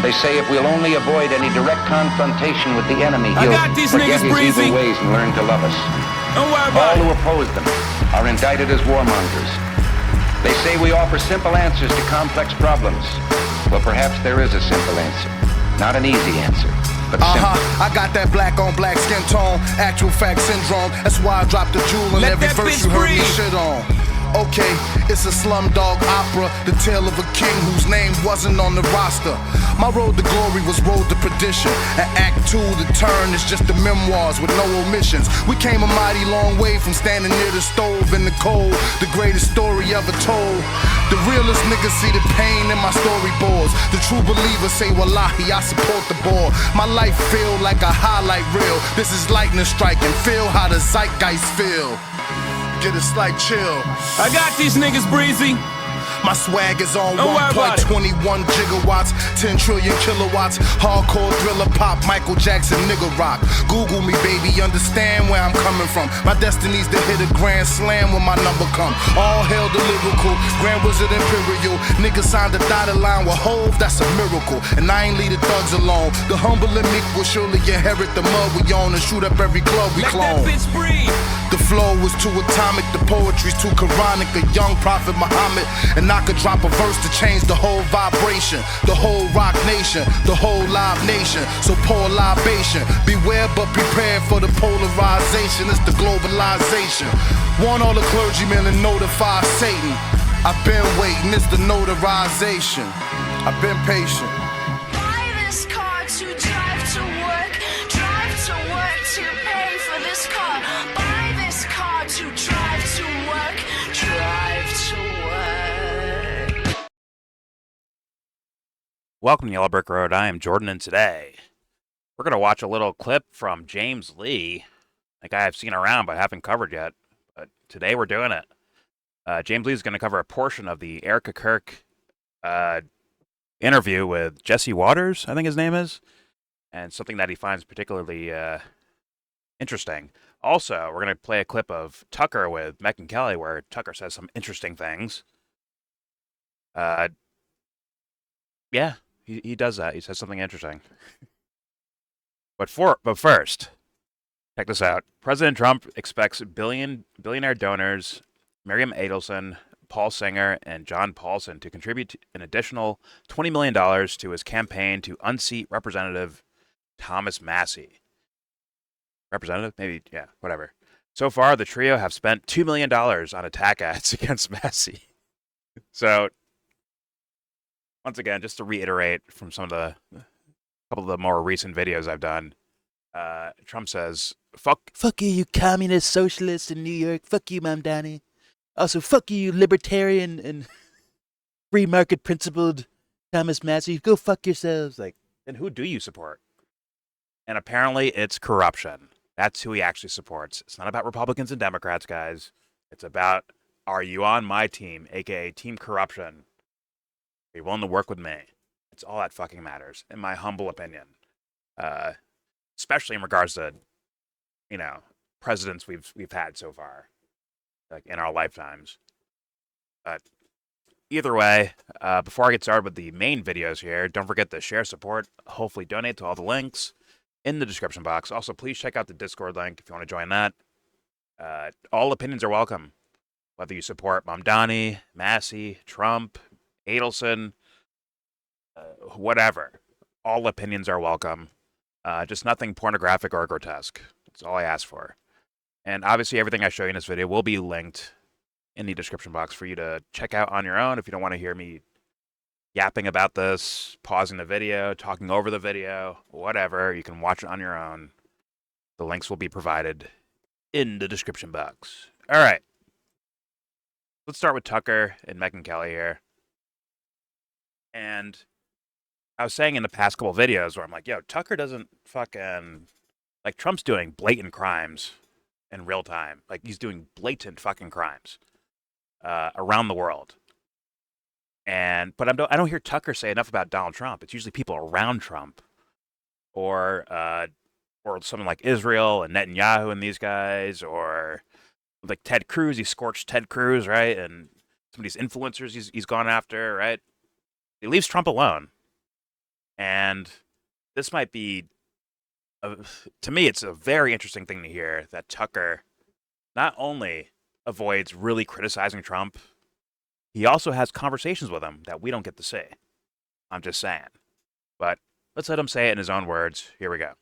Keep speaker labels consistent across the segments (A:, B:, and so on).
A: And they say if we'll only avoid any direct confrontation with the enemy, he'll forget his evil ways and learn to love us.
B: Don't worry about
A: All who oppose them are indicted as warmongers. They say we offer simple answers to complex problems. Well, perhaps there is a simple answer. Not an easy answer, but simple.
C: I got that black on black skin tone, actual fact syndrome. That's why I dropped the jewel in every verse you heard me shit on. Okay, it's a slumdog opera, the tale of a king whose name wasn't on the roster. My road to glory was road to perdition. And act 2, the turn, is just the memoirs with no omissions. We came a mighty long way from standing near the stove in the cold. The greatest story ever told. The realest niggas see the pain in my storyboards. The true believers say, wallahi, I support the board. My life feel like a highlight reel. This is lightning striking, feel how the zeitgeist feel. Get a slight chill.
B: I got these niggas, Breezy.
C: My swag is on 1.21 gigawatts, 10 trillion kilowatts. Hardcore thriller pop, Michael Jackson nigga rock. Google me, baby, understand where I'm coming from. My destiny's to hit a grand slam when my number come. All hail the lyrical, Grand Wizard Imperial. Niggas signed a dotted line with Hove, that's a miracle. And I ain't leave the thugs alone. The humble and meek will surely inherit the mud we own and shoot up every club we clone.
B: Let that bitch breathe.
C: The flow is too atomic, the poetry's too Quranic. A young prophet Muhammad, and I could drop a verse to change the whole vibration, the whole rock nation, the whole live nation. So pour libation, beware but prepare for the polarization. It's the globalization. Want all the clergymen to notify Satan. I've been waiting, it's the notarization. I've been patient.
D: Buy this car to drive to work to pay for this car. Buy this car to drive to work to work.
E: Welcome to Yellow Brick Road. I am Jordan, and today we're going to watch a little clip from James Lee, a guy I've seen around but haven't covered yet. But today we're doing it. James Lee is going to cover a portion of the Erika Kirk interview with Jesse Waters, I think his name is, and something that he finds particularly interesting. Also, we're going to play a clip of Tucker with Mech and Kelly, where Tucker says some interesting things. Yeah, he does that. He says something interesting. But first, check this out. President Trump expects billionaire donors Miriam Adelson, Paul Singer, and John Paulson to contribute an additional $20 million to his campaign to unseat Representative Thomas Massie. Representative? Maybe, yeah, whatever. So far, the trio have spent $2 million on attack ads against Massie. So, once again, just to reiterate from some of the couple of the more recent videos I've done, Trump says, fuck you, you communist socialist in New York. Fuck you, Mom Donnie. Also, fuck you, libertarian and free market principled Thomas Massie. Go fuck yourselves. Like, then who do you support? And apparently it's corruption. That's who he actually supports. It's not about Republicans and Democrats, guys. It's about, are you on my team, aka Team Corruption? Are you willing to work with me? It's all that fucking matters, in my humble opinion. Especially in regards to, presidents we've had so far, like in our lifetimes. But either way, before I get started with the main videos here, don't forget to share, support, hopefully donate to all the links in the description box. Also, please check out the Discord link if you want to join that. All opinions are welcome, whether you support Mamdani, Massie, Trump, Adelson, whatever. All opinions are welcome. Just nothing pornographic or grotesque. That's all I ask for. And obviously, everything I show you in this video will be linked in the description box for you to check out on your own if you don't want to hear me yapping about this, pausing the video, talking over the video, whatever. You can watch it on your own. The links will be provided in the description box. All right. Let's start with Tucker and Mech and Kelly here. And I was saying in the past couple videos where I'm like, yo, Tucker doesn't fucking... Like, Trump's doing blatant crimes in real time. Like, he's doing blatant fucking crimes around the world. But I don't hear Tucker say enough about Donald Trump. It's usually people around Trump, or something like Israel and Netanyahu and these guys, or like Ted Cruz. He scorched Ted Cruz, right? And some of these influencers he's gone after, right? He leaves Trump alone. And this might be, to me, it's a very interesting thing to hear that Tucker not only avoids really criticizing Trump, he also has conversations with him that we don't get to see. I'm just saying. But let's let him say it in his own words. Here we go.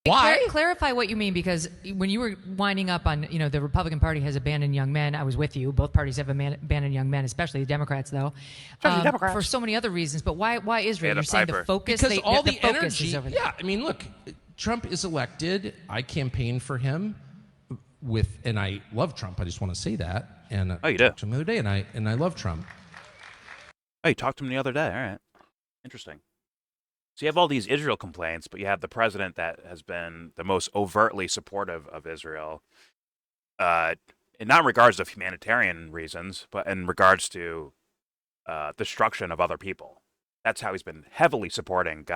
F: Why? Clarify what you mean, because when you were winding up on, the Republican Party has abandoned young men, I was with you. Both parties have abandoned young men, especially the Democrats, though, for so many other reasons. But why Israel? You're saying the focus,
G: because all the
F: focus
G: energy.
F: is over there.
G: Yeah, I mean, look, Trump is elected. I campaigned for him and I love Trump. I just want to say that. And
E: you
G: I talked to him the other day, and I love Trump.
E: Oh, you talked to him the other day. All right, interesting. So you have all these Israel complaints, but you have the president that has been the most overtly supportive of Israel, and not in regards to humanitarian reasons, but in regards to destruction of other people. That's how he's been heavily supporting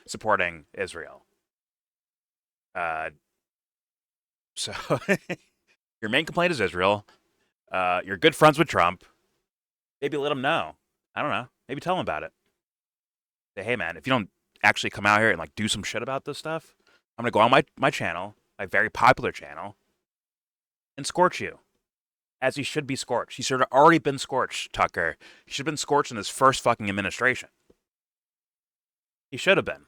E: supporting Israel. So your main complaint is Israel. You're good friends with Trump. Maybe let him know. I don't know. Maybe tell him about it. Say, hey man, if you don't actually come out here and do some shit about this stuff, I'm gonna go on my channel, my very popular channel, and scorch you. As he should be scorched. He should have already been scorched, Tucker. He should have been scorched in his first fucking administration. He should have been.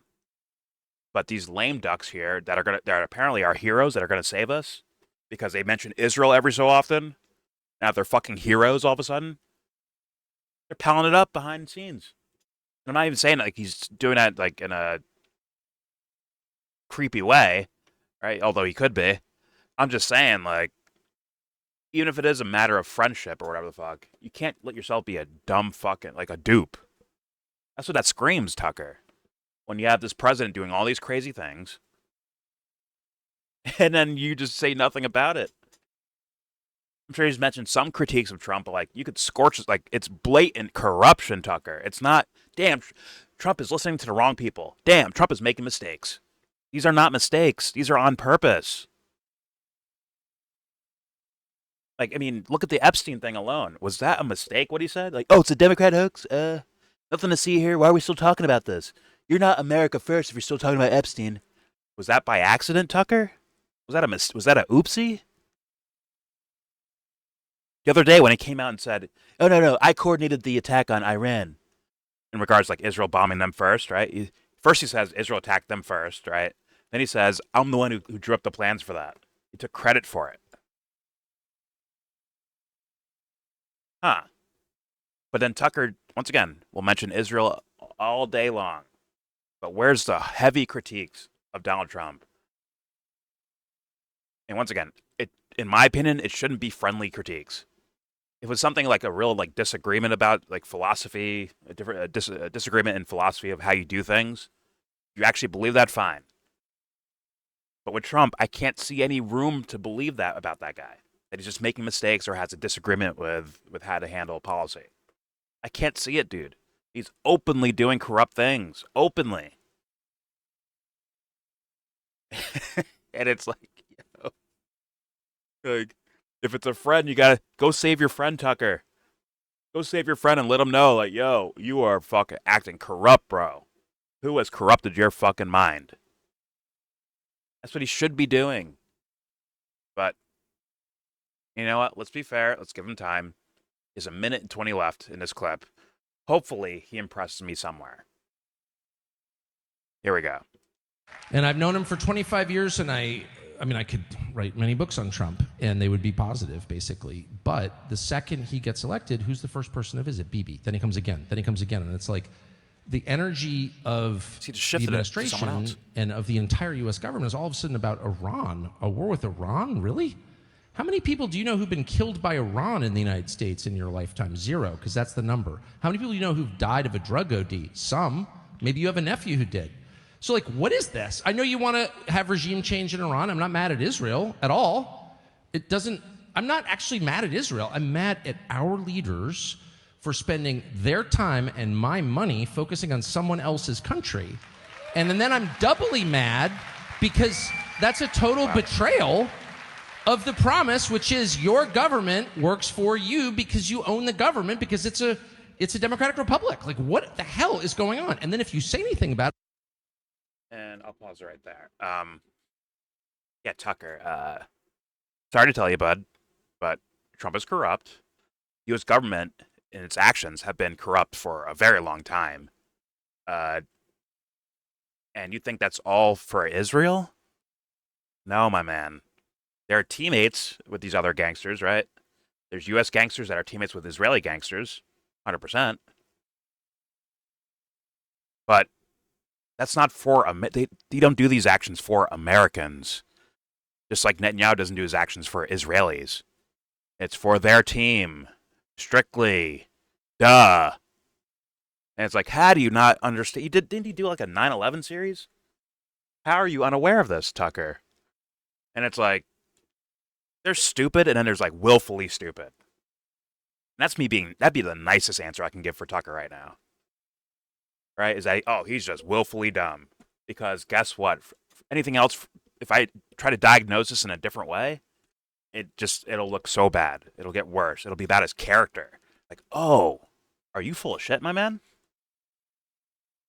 E: But these lame ducks here that apparently are heroes that are gonna save us because they mention Israel every so often, now they're fucking heroes all of a sudden. They're palling it up behind the scenes. I'm not even saying he's doing that in a creepy way, right? Although he could be. I'm just saying, even if it is a matter of friendship or whatever the fuck, you can't let yourself be a dumb fucking, a dupe. That's what that screams, Tucker. When you have this president doing all these crazy things, and then you just say nothing about it. I'm sure he's mentioned some critiques of Trump, but you could scorch it. It's blatant corruption, Tucker. It's not, damn, Trump is listening to the wrong people. Damn, Trump is making mistakes. These are not mistakes. These are on purpose. Look at the Epstein thing alone. Was that a mistake, what he said? Oh, it's a Democrat hoax? Nothing to see here. Why are we still talking about this? You're not America first if you're still talking about Epstein. Was that by accident, Tucker? Was that a oopsie? The other day when he came out and said, oh, no, I coordinated the attack on Iran. In regards Israel bombing them first, right? First he says Israel attacked them first, right? Then he says, I'm the one who drew up the plans for that. He took credit for it. Huh. But then Tucker, once again, will mention Israel all day long. But where's the heavy critiques of Donald Trump? And once again, in my opinion, it shouldn't be friendly critiques. If it was something a real disagreement about philosophy, a disagreement in philosophy of how you do things, you actually believe that, fine. But with Trump, I can't see any room to believe that about that guy. That he's just making mistakes or has a disagreement with how to handle policy. I can't see it, dude. He's openly doing corrupt things. Openly. And it's if it's a friend, you gotta go save your friend, Tucker. Go save your friend and let him know, yo, you are fucking acting corrupt, bro. Who has corrupted your fucking mind? That's what he should be doing. But, you know what? Let's be fair. Let's give him time. There's 1 minute and 20 left in this clip. Hopefully, he impresses me somewhere. Here we go.
G: And I've known him for 25 years, and I could write many books on Trump, and they would be positive, basically. But the second he gets elected, who's the first person to visit? Bibi. Then he comes again. Then he comes again. And it's the energy of the administration and of the entire U.S. government is all of a sudden about Iran. A war with Iran? Really? How many people do you know who've been killed by Iran in the United States in your lifetime? 0, because that's the number. How many people do you know who've died of a drug OD? Some. Maybe you have a nephew who did. So, what is this? I know you want to have regime change in Iran. I'm not mad at Israel at all. I'm not actually mad at Israel. I'm mad at our leaders for spending their time and my money focusing on someone else's country. And then I'm doubly mad because that's a total betrayal of the promise, which is your government works for you because you own the government, because it's a it's a democratic republic. Like, what the hell is going on? And then if you say anything about it,
E: and I'll pause right there. Yeah, Tucker. Sorry to tell you, bud, but Trump is corrupt. U.S. government and its actions have been corrupt for a very long time. And you think that's all for Israel? No, my man. There are teammates with these other gangsters, right? There's U.S. gangsters that are teammates with Israeli gangsters, 100%. But that's not for they don't do these actions for Americans. Just like Netanyahu doesn't do his actions for Israelis. It's for their team. Strictly. Duh. And it's like, how do you not understand? Didn't he do like a 9/11 series? How are you unaware of this, Tucker? And it's like, they're stupid, and then there's like willfully stupid. And that'd be the nicest answer I can give for Tucker right now. Right? Is that, oh, he's just willfully dumb. Because guess what? Anything else, if I try to diagnose this in a different way, it'll look so bad. It'll get worse. It'll be about his character. Like, oh, are you full of shit, my man?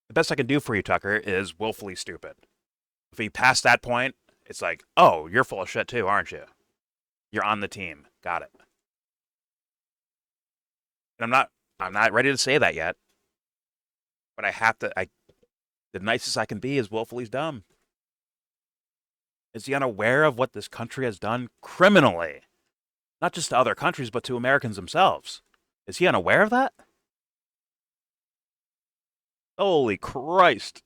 E: The best I can do for you, Tucker, is willfully stupid. If he passed that point, it's like, oh, you're full of shit too, aren't you? You're on the team. Got it. And I'm not ready to say that yet. But I have to, the nicest I can be is willfully dumb. Is he unaware of what this country has done criminally? Not just to other countries, but to Americans themselves. Is he unaware of that? Holy Christ.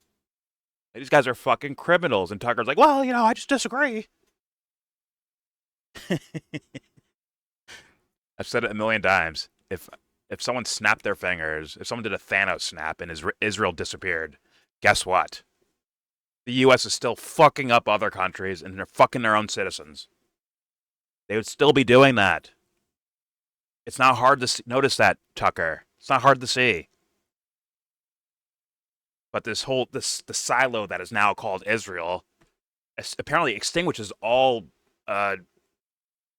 E: These guys are fucking criminals. And Tucker's like, well, I just disagree. I've said it a million times. If someone snapped their fingers, if someone did a Thanos snap and Israel disappeared, guess what? The U.S. is still fucking up other countries, and they're fucking their own citizens. They would still be doing that. It's not hard to notice that, Tucker. It's not hard to see. But the silo that is now called Israel apparently extinguishes all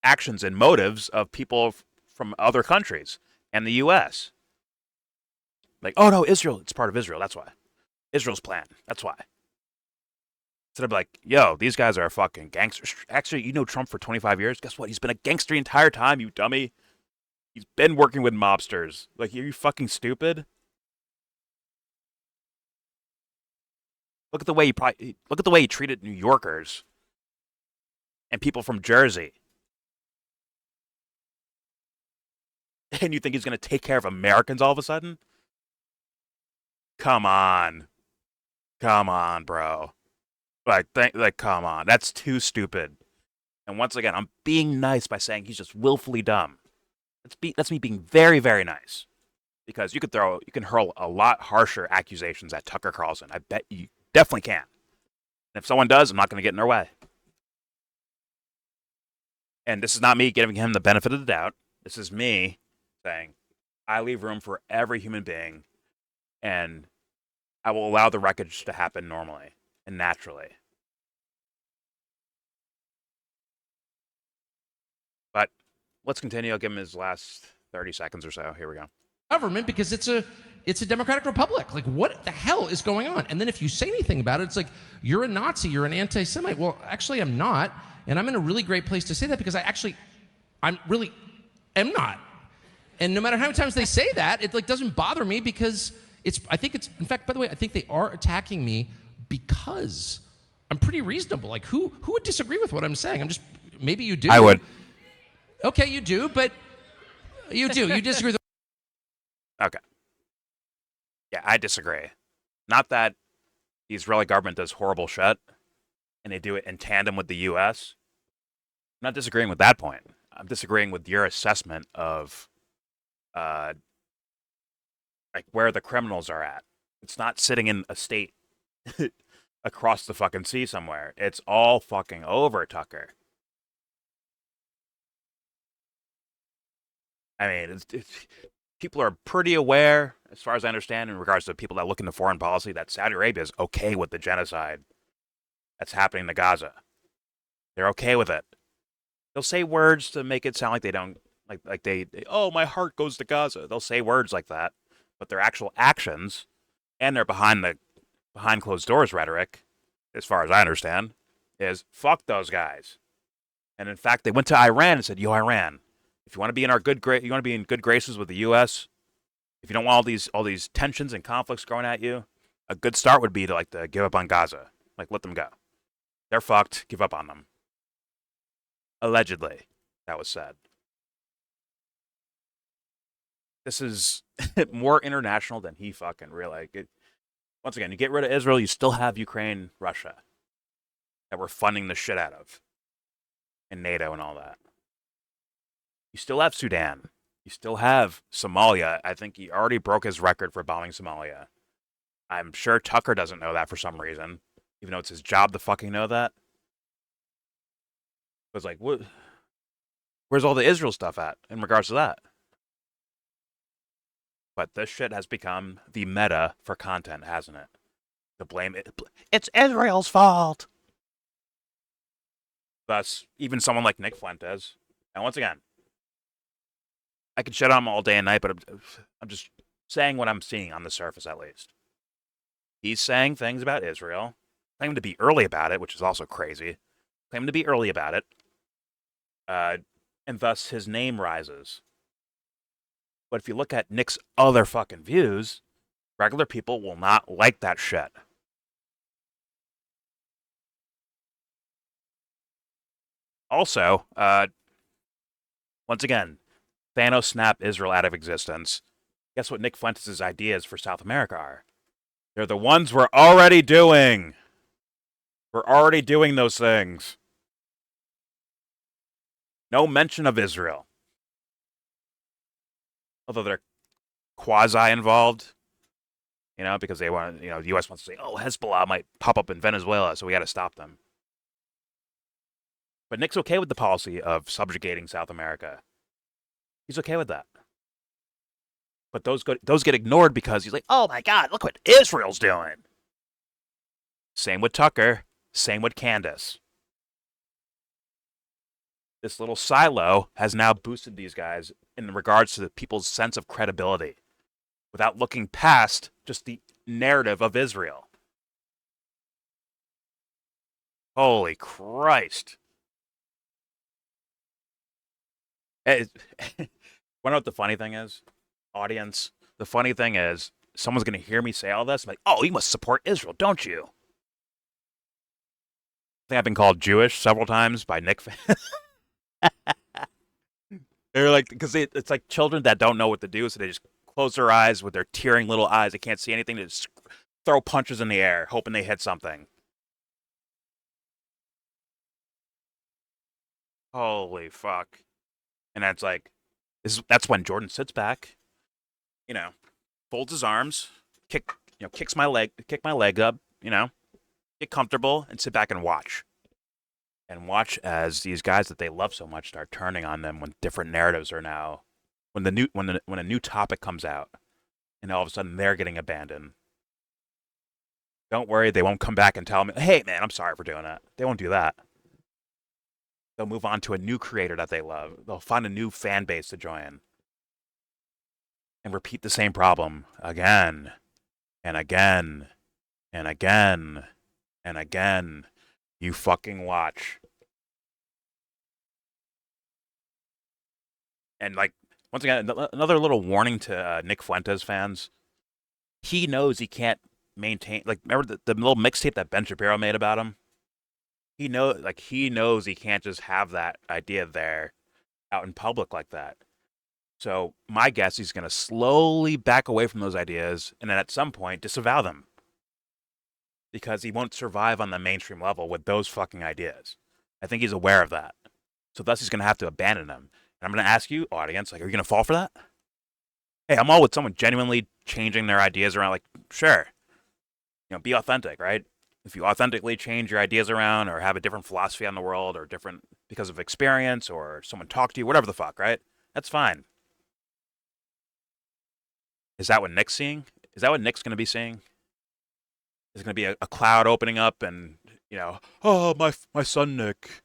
E: actions and motives of people from other countries and the U.S. Like, oh no, Israel, it's part of Israel, that's why. Israel's plan, that's why. Instead of like, yo, these guys are fucking gangsters. Actually, you know Trump for 25 years? Guess what? He's been a gangster the entire time, you dummy. He's been working with mobsters. Like, are you fucking stupid? Look at the way he treated New Yorkers and people from Jersey. And you think he's going to take care of Americans all of a sudden? Come on. Come on, bro. Like, come on. That's too stupid. And once again, I'm being nice by saying he's just willfully dumb. That's me being very, very nice. Because you can hurl a lot harsher accusations at Tucker Carlson. I bet you definitely can. And if someone does, I'm not going to get in their way. And this is not me giving him the benefit of the doubt. This is me saying, I leave room for every human being, and I will allow the wreckage to happen normally and naturally. But let's continue. I'll give him his last 30 seconds or so. Here we go.
G: Government, because it's a democratic republic. Like, what the hell is going on? And then if you say anything about it, it's like, you're a Nazi, you're an anti-Semite. Well, actually, I'm not. And I'm in a really great place to say that because I'm really am not. And no matter how many times they say that, it like doesn't bother me because in fact, by the way, I think they are attacking me because I'm pretty reasonable. Like, who would disagree with what I'm saying? Maybe you do.
E: I would.
G: Okay, you do, but you do. You disagree with.
E: Okay. Yeah, I disagree. Not that the Israeli government does horrible shit and they do it in tandem with the U.S. I'm not disagreeing with that point. I'm disagreeing with your assessment of like where the criminals are at. It's not sitting in a state across the fucking sea somewhere. It's all fucking over, Tucker. I mean, people are pretty aware, as far as I understand, in regards to people that look into foreign policy, that Saudi Arabia is okay with the genocide that's happening to Gaza. They're okay with it. They'll say words to make it sound like they don't, like they oh, my heart goes to Gaza. They'll say words like that. but their actual actions and their behind closed doors rhetoric, as far as I understand, is fuck those guys. And in fact, they went to Iran and said, "Yo, Iran, if you want to be in you want to be in good graces with the U.S., if you don't want all these tensions and conflicts going at you, a good start would be to give up on Gaza, let them go. They're fucked. Give up on them." Allegedly, that was said. This is more international than he fucking realized. Once again, you get rid of Israel, you still have Ukraine, Russia, that we're funding the shit out of, and NATO and all that. You still have Sudan. You still have Somalia. I think he already broke his record for bombing Somalia. I'm sure Tucker doesn't know that for some reason, even though it's his job to fucking know that. It was like, what? Where's all the Israel stuff at in regards to that? But this shit has become the meta for content, hasn't it? To blame it. It's Israel's fault. Thus, even someone like Nick Fuentes. And once again, I could shit on him all day and night, but I'm just saying what I'm seeing on the surface, at least. He's saying things about Israel, claiming to be early about it, which is also crazy. Claiming to be early about it. And thus his name rises. But if you look at Nick's other fucking views, regular people will not like that shit. Also, once again, Thanos snapped Israel out of existence. Guess what Nick Fuentes' ideas for South America are? They're the ones we're already doing. We're already doing those things. No mention of Israel. Although they're quasi-involved, because they want, the U.S. wants to say, oh, Hezbollah might pop up in Venezuela, so we got to stop them. But Nick's okay with the policy of subjugating South America. He's okay with that. But those get ignored because he's like, oh my God, look what Israel's doing. Same with Tucker. Same with Candace. This little silo has now boosted these guys in regards to the people's sense of credibility without looking past just the narrative of Israel. Holy Christ. Want to know what the funny thing is? Audience, the funny thing is, someone's going to hear me say all this, like, oh, you must support Israel, don't you? I think I've been called Jewish several times by Nick fans. They're like, because it's like children that don't know what to do, so they just close their eyes with their tearing little eyes. They can't see anything. They just throw punches in the air, hoping they hit something. Holy fuck. And that's like, that's when Jordan sits back, folds his arms, kicks my leg up, get comfortable and sit back and watch. And watch as these guys that they love so much start turning on them when different narratives are now, when a new topic comes out, and all of a sudden they're getting abandoned. Don't worry, they won't come back and tell me, hey man, I'm sorry for doing that. They won't do that. They'll move on to a new creator that they love. They'll find a new fan base to join. And repeat the same problem again and again and again and again. You fucking watch. And once again, another little warning to Nick Fuentes fans. He knows he can't maintain, remember the little mixtape that Ben Shapiro made about him? He knows he can't just have that idea there out in public like that. So my guess, he's going to slowly back away from those ideas and then at some point disavow them. Because he won't survive on the mainstream level with those fucking ideas. I think he's aware of that. So thus he's going to have to abandon them. And I'm going to ask you, audience, are you going to fall for that? Hey, I'm all with someone genuinely changing their ideas around. Sure. Be authentic, right? If you authentically change your ideas around or have a different philosophy on the world or different because of experience or someone talked to you, whatever the fuck, right? That's fine. Is that what Nick's seeing? Is that what Nick's going to be seeing? There's going to be a cloud opening up and, oh, my son, Nick.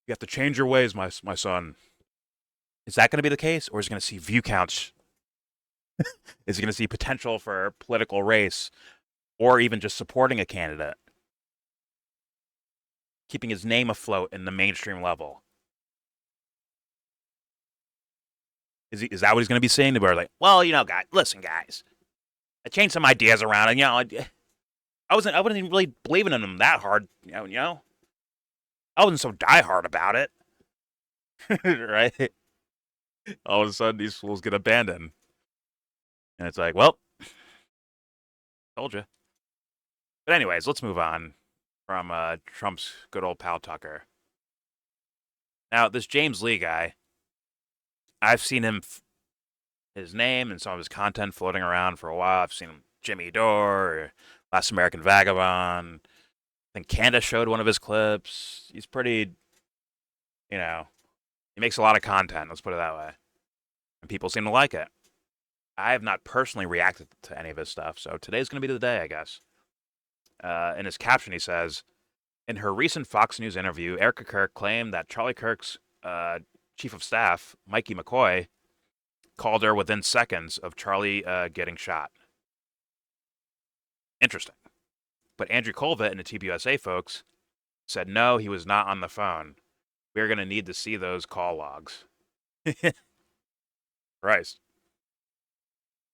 E: You have to change your ways, my son. Is that going to be the case? Or is he going to see view counts Is he going to see potential for a political race or even just supporting a candidate? Keeping his name afloat in the mainstream level. Is that what he's going to be saying? Where like, well, guys, listen, guys, I changed some ideas around, and I wasn't even really believing in them that hard, I wasn't so diehard about it, right? All of a sudden, these fools get abandoned, and it's like, well, told you. But anyways, let's move on from Trump's good old pal Tucker. Now, this James Lee guy, I've seen him, his name and some of his content floating around for a while. I've seen him Jimmy Dore, Last American Vagabond. I think Candace showed one of his clips. He's pretty, he makes a lot of content, let's put it that way. And people seem to like it. I have not personally reacted to any of his stuff, so today's going to be the day, I guess. In his caption, he says, in her recent Fox News interview, Erika Kirk claimed that Charlie Kirk's chief of staff, Mikey McCoy, called her within seconds of Charlie getting shot. Interesting. But Andrew Colvett and the TPUSA folks said, no, he was not on the phone. We're going to need to see those call logs. Christ.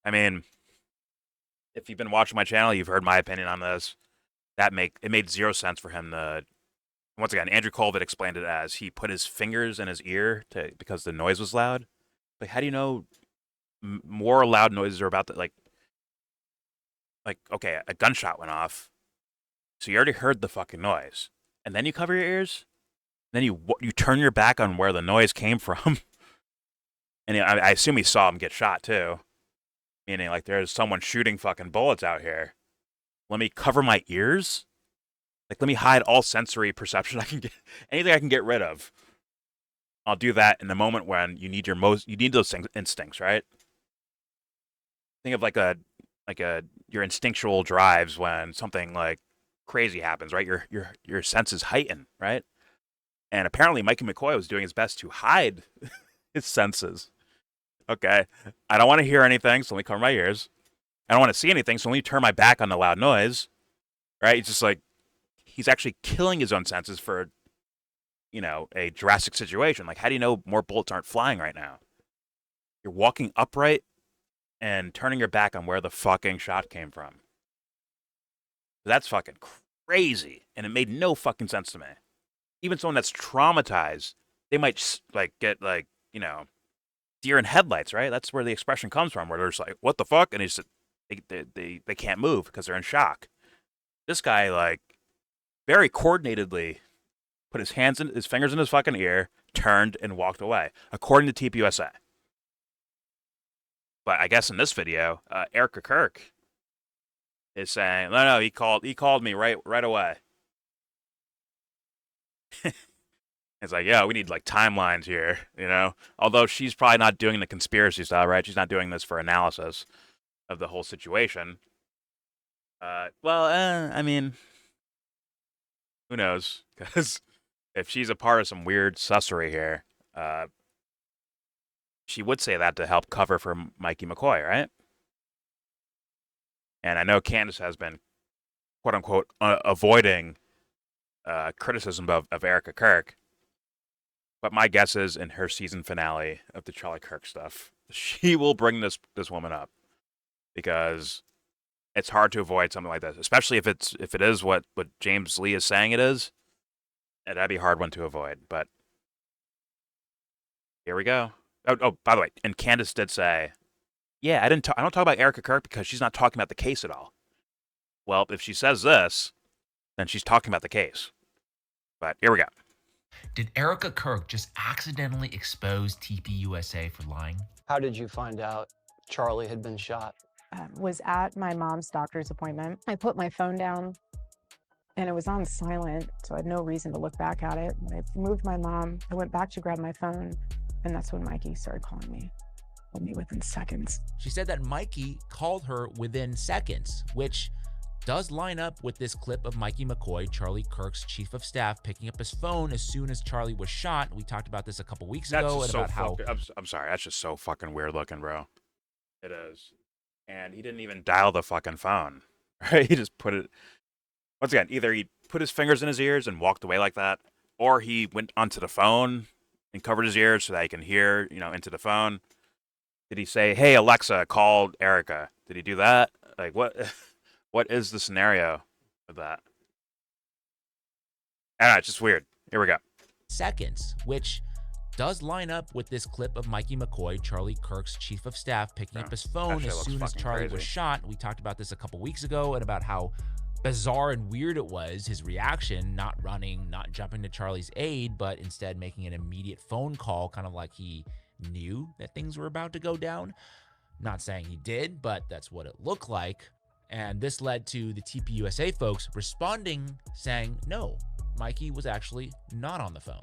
E: I mean, if you've been watching my channel, you've heard my opinion on this. It made zero sense for him to. Once again, Andrew Colvett explained it as he put his fingers in his ear because the noise was loud. Like, how do you know more loud noises are about to like, okay, a gunshot went off, so you already heard the fucking noise, and then you cover your ears, and then you turn your back on where the noise came from, and I assume he saw him get shot too, meaning like there's someone shooting fucking bullets out here. Let me cover my ears. Like, let me hide all sensory perception I can get, anything I can get rid of. I'll do that in the moment when you need those instincts, right? Think of like your instinctual drives when something like crazy happens, right? Your senses heighten, right? And apparently Mikey McCoy was doing his best to hide his senses. Okay, I don't want to hear anything, so let me cover my ears. I don't want to see anything, so let me turn my back on the loud noise, right? It's just like, he's actually killing his own senses for, a drastic situation. Like, how do you know more bullets aren't flying right now? You're walking upright and turning your back on where the fucking shot came from. That's fucking crazy, and it made no fucking sense to me. Even someone that's traumatized, they might get deer in headlights, right? That's where the expression comes from, where they're just like, what the fuck? And they can't move because they're in shock. This guy, very coordinatedly put his fingers in his fucking ear, turned, and walked away, according to TPUSA. But I guess in this video, Erika Kirk is saying, no, he called me right away. It's like, yeah, we need timelines here, Although she's probably not doing the conspiracy style, right? She's not doing this for analysis of the whole situation. I mean, who knows? Because if she's a part of some weird sussery here, she would say that to help cover for Mikey McCoy, right? And I know Candace has been, quote unquote, avoiding criticism of Erika Kirk. But my guess is in her season finale of the Charlie Kirk stuff, she will bring this woman up, because it's hard to avoid something like this, especially if it is what James Lee is saying it is. That'd be a hard one to avoid. But here we go. Oh, by the way, and Candace did say, yeah, I don't talk about Erika Kirk because she's not talking about the case at all. Well, if she says this, then she's talking about the case. But here we go.
H: Did Erika Kirk just accidentally expose TPUSA for lying?
I: How did you find out Charlie had been shot?
J: Was at my mom's doctor's appointment. I put my phone down and it was on silent, so I had no reason to look back at it. When I moved my mom, I went back to grab my phone, and that's when Mikey started calling me. Called me within seconds.
K: She said that Mikey called her within seconds, which does line up with this clip of Mikey McCoy, Charlie Kirk's chief of staff, picking up his phone as soon as Charlie was shot. We talked about this a couple weeks ago.
E: I'm sorry, that's just so fucking weird looking, bro. It is. And he didn't even dial the fucking phone. Right? He just put it. Once again, either he put his fingers in his ears and walked away like that, or he went onto the phone and covered his ears so that he can hear, into the phone. Did he say, "Hey Alexa, call Erika"? Did he do that? Like what? What is the scenario with that? I don't know, it's just weird. Here we go.
K: Seconds, which does line up with this clip of Mikey McCoy, Charlie Kirk's chief of staff, picking up his phone as soon as Charlie was shot. We talked about this a couple weeks ago and about how bizarre and weird it was, his reaction, not running, not jumping to Charlie's aid, but instead making an immediate phone call, kind of like he knew that things were about to go down. Not saying he did, but that's what it looked like. And this led to the TPUSA folks responding, saying, no, Mikey was actually not on the phone.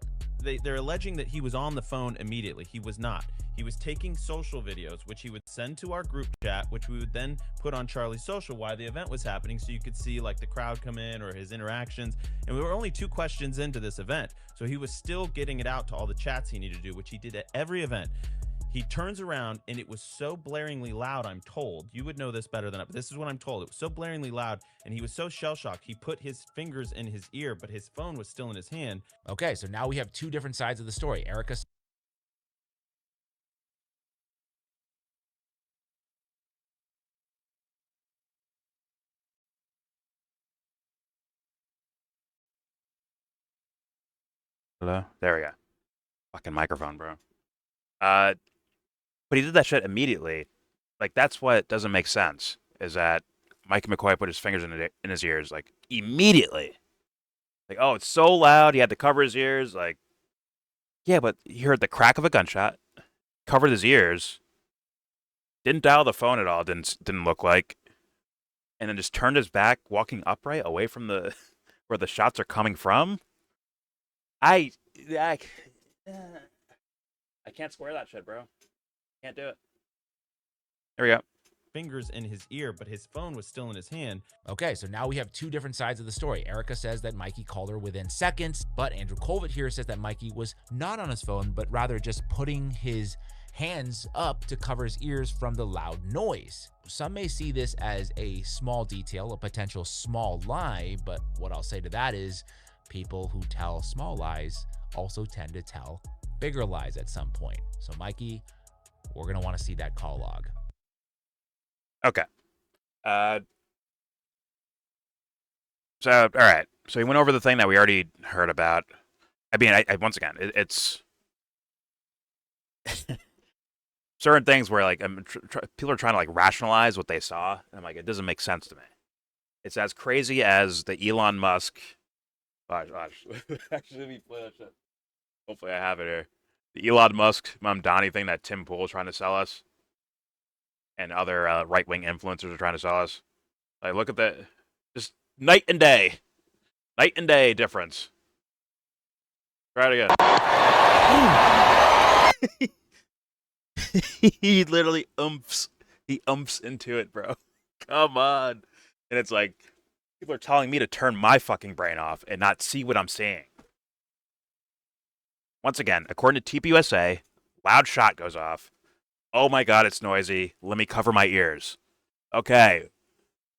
L: They're alleging that he was on the phone immediately. He was not. He was taking social videos, which he would send to our group chat, which we would then put on Charlie's social while the event was happening, so you could see like the crowd come in or his interactions. And we were only 2 questions into this event, so he was still getting it out to all the chats he needed to do, which he did at every event. He turns around and it was so blaringly loud, I'm told. You would know this better than I, but this is what I'm told. It was so blaringly loud and he was so shell-shocked. He put his fingers in his ear, but his phone was still in his hand.
K: Okay, so now we have 2 different sides of the story. Erika.
E: Hello? There we go. Fucking microphone, bro. But he did that shit immediately. Like, that's what doesn't make sense, is that Mikey McCoy put his fingers in his ears, like, immediately. Like, oh, it's so loud, he had to cover his ears. Like, yeah, but he heard the crack of a gunshot, covered his ears, didn't dial the phone at all, didn't look like, and then just turned his back, walking upright away from the where the shots are coming from. I can't square that shit, bro. Can't do it. There we go.
L: Fingers in his ear, but his phone was still in his hand.
K: Okay, so now we have 2 different sides of the story. Erika says that Mikey called her within seconds, but Andrew Colvett here says that Mikey was not on his phone, but rather just putting his hands up to cover his ears from the loud noise. Some may see this as a small detail, a potential small lie, but what I'll say to that is people who tell small lies also tend to tell bigger lies at some point. So Mikey, we're going to want to see that call log.
E: Okay. So, all right. So he went over the thing that we already heard about. I mean, I once again, it's certain things where like people are trying to like rationalize what they saw, and I'm like, it doesn't make sense to me. It's as crazy as the Elon Musk. Gosh. Actually, let me play that shit. Hopefully, I have it here. The Elon Musk Mom Donnie thing that Tim Pool is trying to sell us, and other right-wing influencers are trying to sell us. Like, look at that. Just night and day difference. Try it again. He literally umps into it, bro. Come on. And it's like, people are telling me to turn my fucking brain off and not see what I'm seeing. Once again, according to TPUSA, loud shot goes off. Oh my God, it's noisy. Let me cover my ears. Okay.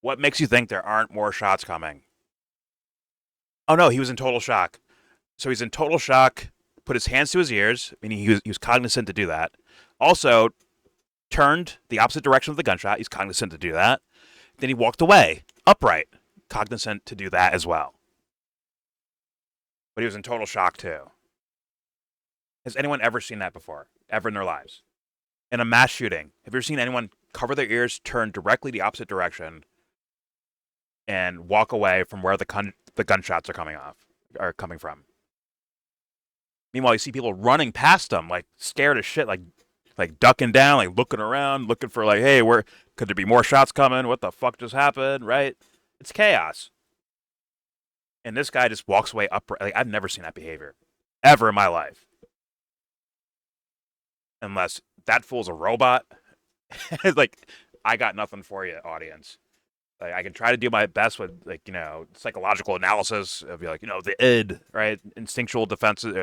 E: What makes you think there aren't more shots coming? Oh no, he was in total shock. So he's in total shock, put his hands to his ears, meaning he was cognizant to do that. Also, turned the opposite direction of the gunshot. He's cognizant to do that. Then he walked away, upright, cognizant to do that as well. But he was in total shock too. Has anyone ever seen that before? Ever in their lives? In a mass shooting, have you ever seen anyone cover their ears, turn directly the opposite direction, and walk away from where the gunshots are coming from? Meanwhile, you see people running past them, like scared as shit, like ducking down, like looking around, looking for like, hey, where could there be more shots coming? What the fuck just happened? Right? It's chaos. And this guy just walks away upright. Like, I've never seen that behavior ever in my life. Unless that fool's a robot. Like, I got nothing for you, audience. Like, I can try to do my best with, like, psychological analysis of, like, the id, right? Instinctual defenses,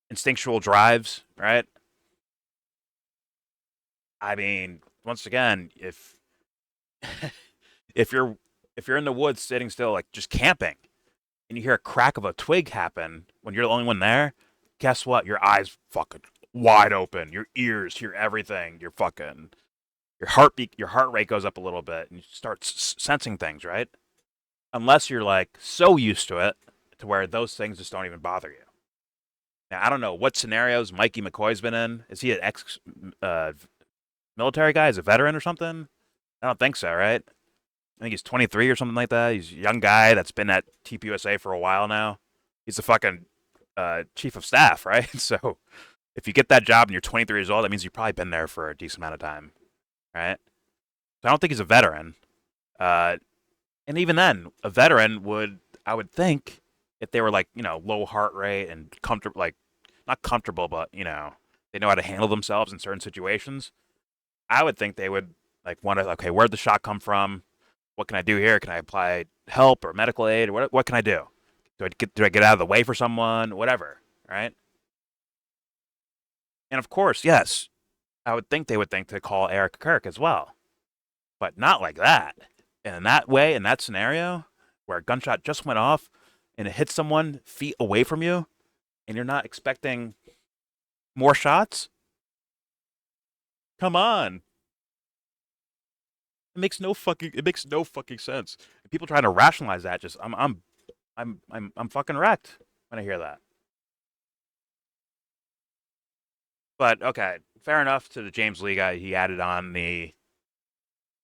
E: instinctual drives, right? I mean, once again, if you're in the woods sitting still, like just camping, and you hear a crack of a twig happen when you're the only one there, guess what? Your eyes fucking wide open. Your ears hear everything. Your heart rate goes up a little bit, and you start sensing things, right? Unless you're like so used to it to where those things just don't even bother you. Now, I don't know what scenarios Mikey McCoy's been in. Is he an ex military guy? Is a veteran or something? I don't think so, right? I think he's 23 or something like that. He's a young guy that's been at TPUSA for a while now. He's the fucking chief of staff, right? So if you get that job and you're 23 years old, that means you've probably been there for a decent amount of time, right? So I don't think he's a veteran. And even then, a veteran would, I would think, if they were like, low heart rate and comfortable, like not comfortable, but they know how to handle themselves in certain situations. I would think they would like want to, okay, where'd the shot come from? What can I do here? Can I apply help or medical aid? Or what can I do? Do I get out of the way for someone? Whatever, right? And of course, yes, I would think they would think to call Erika Kirk as well, but not like that. And in that way, in that scenario, where a gunshot just went off and it hits someone feet away from you, and you're not expecting more shots. Come on. It makes no fucking sense. People trying to rationalize that, just I'm fucking wrecked when I hear that. But okay, fair enough to the James Lee guy. He added on the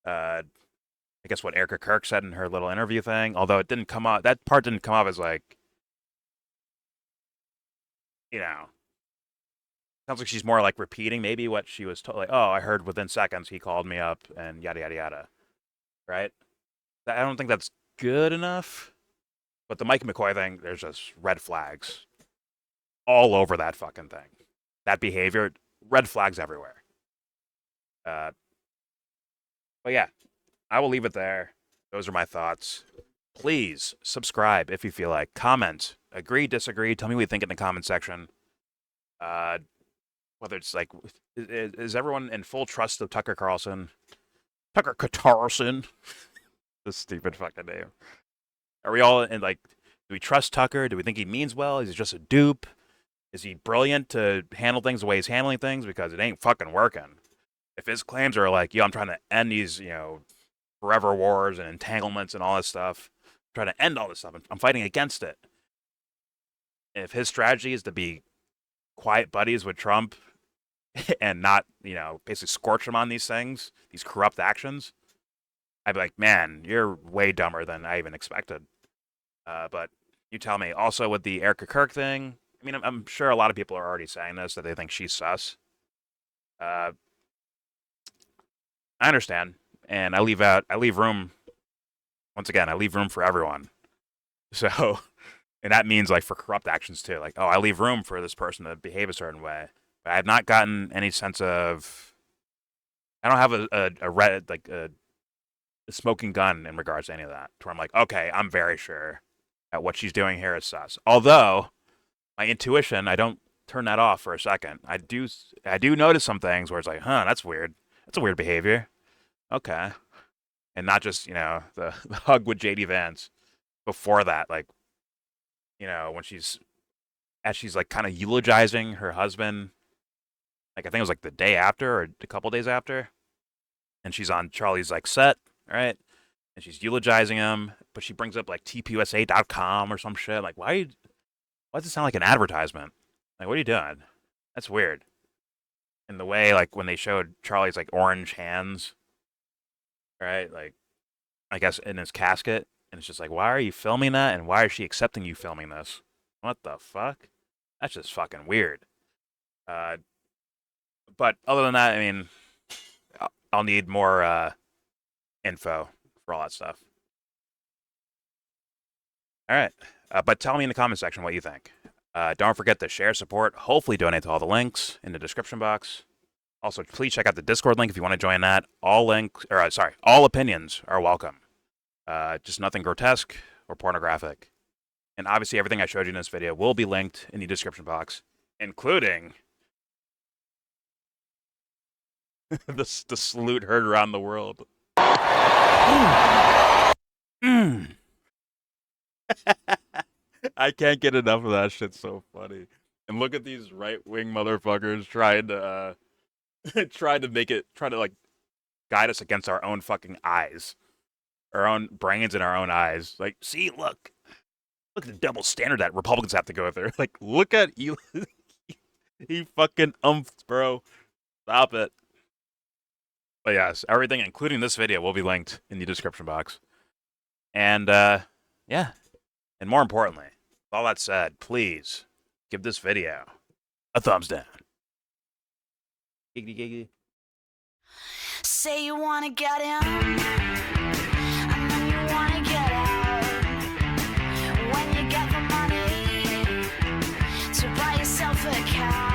E: I guess what Erika Kirk said in her little interview thing, although it didn't come out, that part didn't come off as like, sounds like she's more like repeating maybe what she was told. Like, oh, I heard within seconds he called me up and yada, yada, yada. Right? I don't think that's good enough. But the Mikey McCoy thing, there's just red flags all over that fucking thing. That behavior, red flags everywhere. But yeah, I will leave it there. Those are my thoughts. Please subscribe if you feel like. Comment. Agree, disagree. Tell me what you think in the comment section. Whether it's like, is everyone in full trust of Tucker Carlson? Tucker Carlson. This stupid fucking name. Are we all in like, do we trust Tucker? Do we think he means well? Is he just a dupe? Is he brilliant to handle things the way he's handling things? Because it ain't fucking working. If his claims are like, I'm trying to end these, forever wars and entanglements and all this stuff, I'm trying to end all this stuff. I'm fighting against it. If his strategy is to be quiet buddies with Trump and not, basically scorch him on these things, these corrupt actions, I'd be like, man, you're way dumber than I even expected. But you tell me. Also with the Erika Kirk thing, I mean, I'm sure a lot of people are already saying this, that they think she's sus. I understand. And I leave room, once again, I leave room for everyone. So, and that means like for corrupt actions too. Like, I leave room for this person to behave a certain way. But I have not gotten any sense of, I don't have a smoking gun in regards to any of that. To where I'm like, okay, I'm very sure that what she's doing here is sus. Although, my intuition, I don't turn that off for a second. I do notice some things where it's like, that's weird. That's a weird behavior. Okay. And not just, the hug with JD Vance. Before that, like, when she's like kind of eulogizing her husband, like I think it was like the day after or a couple days after, and she's on Charlie's like set, right? And she's eulogizing him, but she brings up like tpusa.com or some shit. Like, why does it sound like an advertisement? Like, what are you doing? That's weird. And the way, like, when they showed Charlie's like orange hands, right? Like, I guess in his casket, and it's just like, why are you filming that? And why is she accepting you filming this? What the fuck? That's just fucking weird. But other than that, I mean, I'll need more info for all that stuff. All right. But tell me in the comment section what you think. Don't forget to share, support, hopefully donate to all the links in the description box. Also, please check out the Discord link if you want to join that. All opinions are welcome. Just nothing grotesque or pornographic. And obviously everything I showed you in this video will be linked in the description box, including the salute heard around the world. I can't get enough of that shit. So funny. And look at these right-wing motherfuckers trying to like guide us against our own fucking eyes, our own brains and our own eyes. Like, see, look at the double standard that Republicans have to go through. Like, look at you. He fucking bro. Stop it. But yes, everything, including this video, will be linked in the description box. And yeah, and more importantly, with all that said, please give this video a thumbs down. Giggity giggity.
D: Say you wanna get in, and then you wanna get out. When you get the money to buy yourself a car.